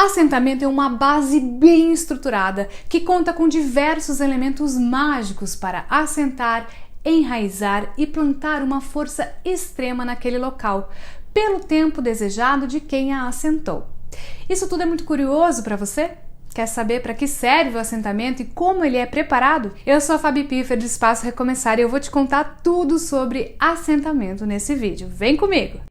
Assentamento é uma base bem estruturada que conta com diversos elementos mágicos para assentar, enraizar e plantar uma força extrema naquele local, pelo tempo desejado de quem a assentou. Isso tudo é muito curioso para você? Quer saber para que serve o assentamento e como ele é preparado? Eu sou a Fabi Piffer do Espaço Recomeçar e eu vou te contar tudo sobre assentamento nesse vídeo. Vem comigo!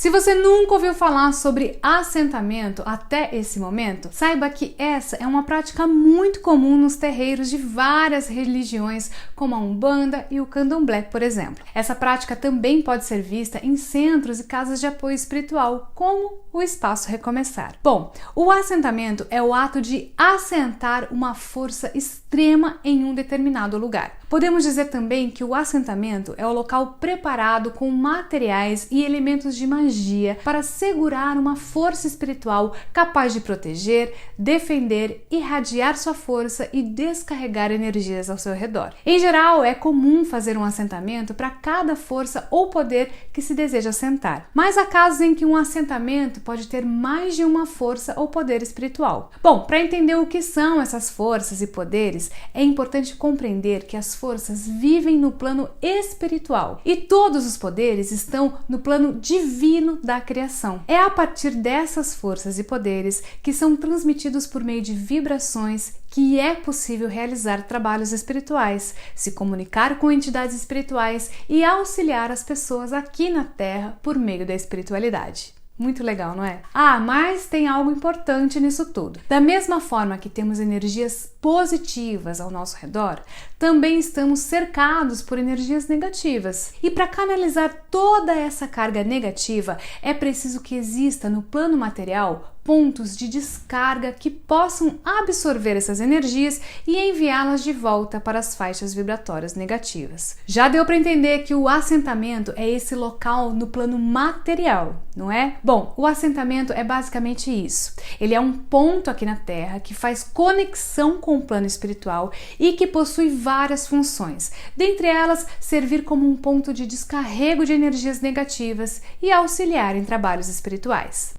Se você nunca ouviu falar sobre assentamento até esse momento, saiba que essa é uma prática muito comum nos terreiros de várias religiões, como a Umbanda e o Candomblé, por exemplo. Essa prática também pode ser vista em centros e casas de apoio espiritual, como o Espaço Recomeçar. Bom, o assentamento é o ato de assentar uma força extrema em um determinado lugar. Podemos dizer também que o assentamento é o local preparado com materiais e elementos de magia para segurar uma força espiritual capaz de proteger, defender, irradiar sua força e descarregar energias ao seu redor. Em geral, é comum fazer um assentamento para cada força ou poder que se deseja assentar, mas há casos em que um assentamento pode ter mais de uma força ou poder espiritual. Bom, para entender o que são essas forças e poderes, é importante compreender que as forças vivem no plano espiritual e todos os poderes estão no plano divino da criação. É a partir dessas forças e poderes que são transmitidos por meio de vibrações que é possível realizar trabalhos espirituais, se comunicar com entidades espirituais e auxiliar as pessoas aqui na Terra por meio da espiritualidade. Muito legal, não é? Mas tem algo importante nisso tudo. Da mesma forma que temos energias positivas ao nosso redor, também estamos cercados por energias negativas. E para canalizar toda essa carga negativa, é preciso que exista no plano material pontos de descarga que possam absorver essas energias e enviá-las de volta para as faixas vibratórias negativas. Já deu para entender que o assentamento é esse local no plano material, não é? Bom, o assentamento é basicamente isso. Ele é um ponto aqui na Terra que faz conexão com o plano espiritual e que possui várias funções, dentre elas servir como um ponto de descarrego de energias negativas e auxiliar em trabalhos espirituais.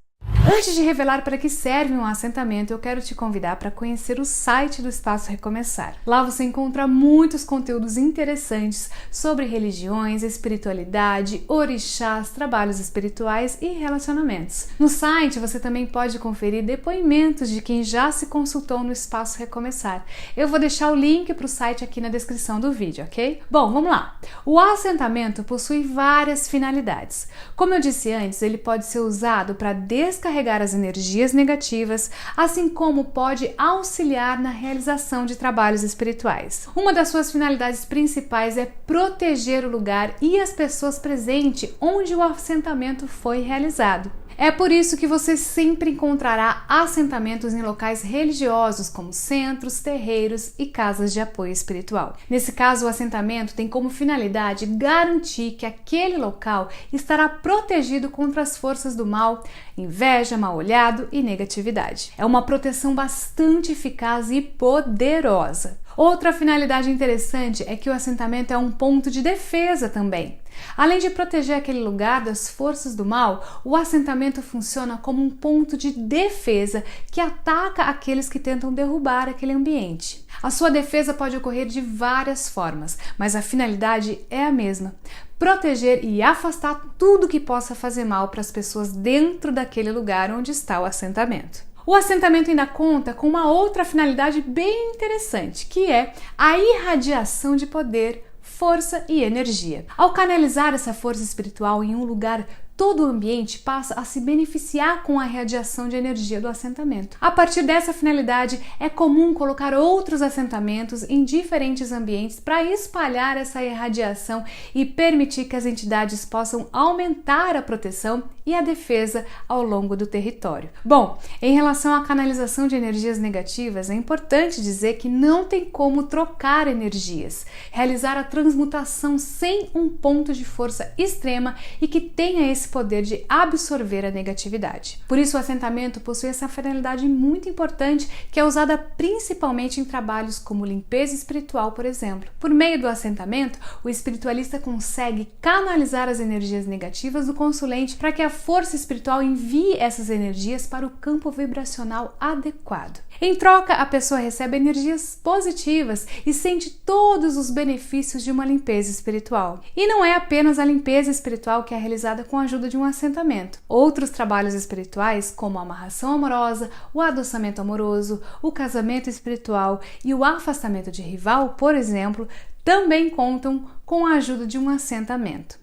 Antes de revelar para que serve um assentamento, eu quero te convidar para conhecer o site do Espaço Recomeçar. Lá você encontra muitos conteúdos interessantes sobre religiões, espiritualidade, orixás, trabalhos espirituais e relacionamentos. No site você também pode conferir depoimentos de quem já se consultou no Espaço Recomeçar. Eu vou deixar o link para o site aqui na descrição do vídeo, ok? Bom, vamos lá. O assentamento possui várias finalidades. Como eu disse antes, ele pode ser usado para descarregar as energias negativas, assim como pode auxiliar na realização de trabalhos espirituais. Uma das suas finalidades principais é proteger o lugar e as pessoas presentes onde o assentamento foi realizado. É por isso que você sempre encontrará assentamentos em locais religiosos como centros, terreiros e casas de apoio espiritual. Nesse caso, o assentamento tem como finalidade garantir que aquele local estará protegido contra as forças do mal, inveja, mal-olhado e negatividade. É uma proteção bastante eficaz e poderosa. Outra finalidade interessante é que o assentamento é um ponto de defesa também. Além de proteger aquele lugar das forças do mal, o assentamento funciona como um ponto de defesa que ataca aqueles que tentam derrubar aquele ambiente. A sua defesa pode ocorrer de várias formas, mas a finalidade é a mesma: proteger e afastar tudo que possa fazer mal para as pessoas dentro daquele lugar onde está o assentamento. O assentamento ainda conta com uma outra finalidade bem interessante, que é a irradiação de poder, força e energia. Ao canalizar essa força espiritual em um lugar, todo o ambiente passa a se beneficiar com a radiação de energia do assentamento. A partir dessa finalidade, é comum colocar outros assentamentos em diferentes ambientes para espalhar essa irradiação e permitir que as entidades possam aumentar a proteção e a defesa ao longo do território. Bom, em relação à canalização de energias negativas, é importante dizer que não tem como trocar energias, realizar a transmutação sem um ponto de força extrema e que tenha esse poder de absorver a negatividade. Por isso, o assentamento possui essa finalidade muito importante que é usada principalmente em trabalhos como limpeza espiritual, por exemplo. Por meio do assentamento, o espiritualista consegue canalizar as energias negativas do consulente para que a força espiritual envie essas energias para o campo vibracional adequado. Em troca, a pessoa recebe energias positivas e sente todos os benefícios de uma limpeza espiritual. E não é apenas a limpeza espiritual que é realizada com a ajuda de um assentamento. Outros trabalhos espirituais, como a amarração amorosa, o adoçamento amoroso, o casamento espiritual e o afastamento de rival, por exemplo, também contam com a ajuda de um assentamento.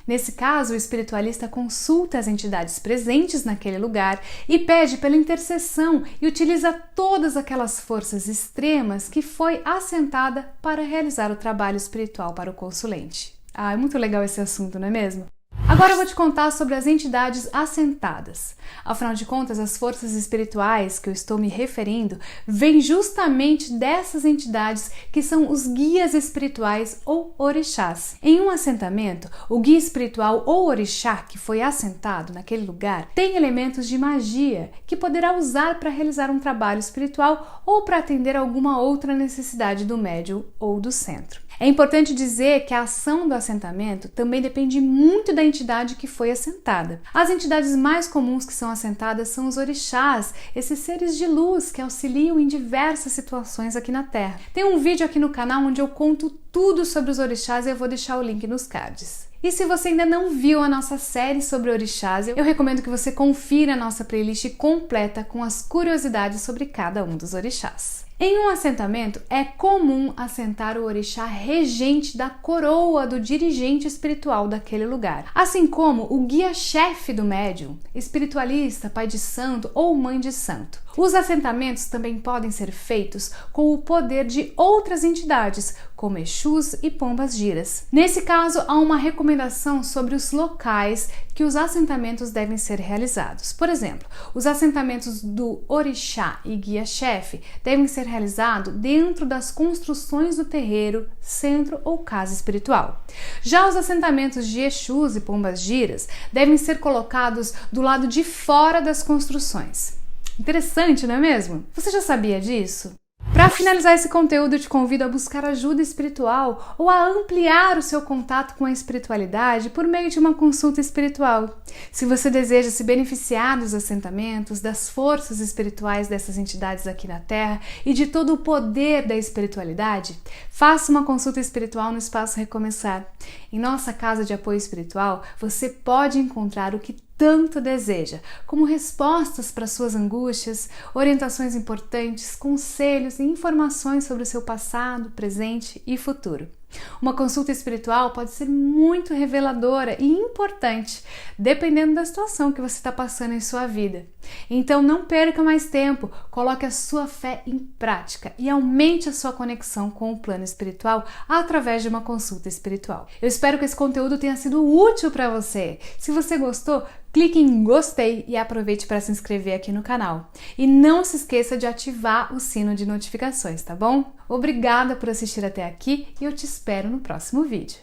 Nesse caso, o espiritualista consulta as entidades presentes naquele lugar e pede pela intercessão e utiliza todas aquelas forças extremas que foi assentada para realizar o trabalho espiritual para o consulente. É muito legal esse assunto, não é mesmo? Agora eu vou te contar sobre as entidades assentadas. Afinal de contas, as forças espirituais que eu estou me referindo vêm justamente dessas entidades que são os guias espirituais ou orixás. Em um assentamento, o guia espiritual ou orixá que foi assentado naquele lugar tem elementos de magia que poderá usar para realizar um trabalho espiritual ou para atender alguma outra necessidade do médium ou do centro. É importante dizer que a ação do assentamento também depende muito da entidade que foi assentada. As entidades mais comuns que são assentadas são os orixás, esses seres de luz que auxiliam em diversas situações aqui na Terra. Tem um vídeo aqui no canal onde eu conto tudo sobre os orixás e eu vou deixar o link nos cards. E se você ainda não viu a nossa série sobre orixás, eu recomendo que você confira a nossa playlist completa com as curiosidades sobre cada um dos orixás. Em um assentamento, é comum assentar o orixá regente da coroa do dirigente espiritual daquele lugar, assim como o guia-chefe do médium, espiritualista, pai de santo ou mãe de santo. Os assentamentos também podem ser feitos com o poder de outras entidades, como Exus e Pombas-Giras. Nesse caso, há uma recomendação sobre os locais que os assentamentos devem ser realizados. Por exemplo, os assentamentos do orixá e guia-chefe devem ser realizados dentro das construções do terreiro, centro ou casa espiritual. Já os assentamentos de Exus e Pombas-Giras devem ser colocados do lado de fora das construções. Interessante, não é mesmo? Você já sabia disso? Para finalizar esse conteúdo, eu te convido a buscar ajuda espiritual ou a ampliar o seu contato com a espiritualidade por meio de uma consulta espiritual. Se você deseja se beneficiar dos assentamentos, das forças espirituais dessas entidades aqui na Terra e de todo o poder da espiritualidade, faça uma consulta espiritual no Espaço Recomeçar. Em nossa casa de apoio espiritual, você pode encontrar o que tanto deseja, como respostas para suas angústias, orientações importantes, conselhos e informações sobre o seu passado, presente e futuro. Uma consulta espiritual pode ser muito reveladora e importante, dependendo da situação que você está passando em sua vida. Então não perca mais tempo, coloque a sua fé em prática e aumente a sua conexão com o plano espiritual através de uma consulta espiritual. Eu espero que esse conteúdo tenha sido útil para você. Se você gostou, clique em gostei e aproveite para se inscrever aqui no canal. E não se esqueça de ativar o sino de notificações, tá bom? Obrigada por assistir até aqui e eu te espero no próximo vídeo.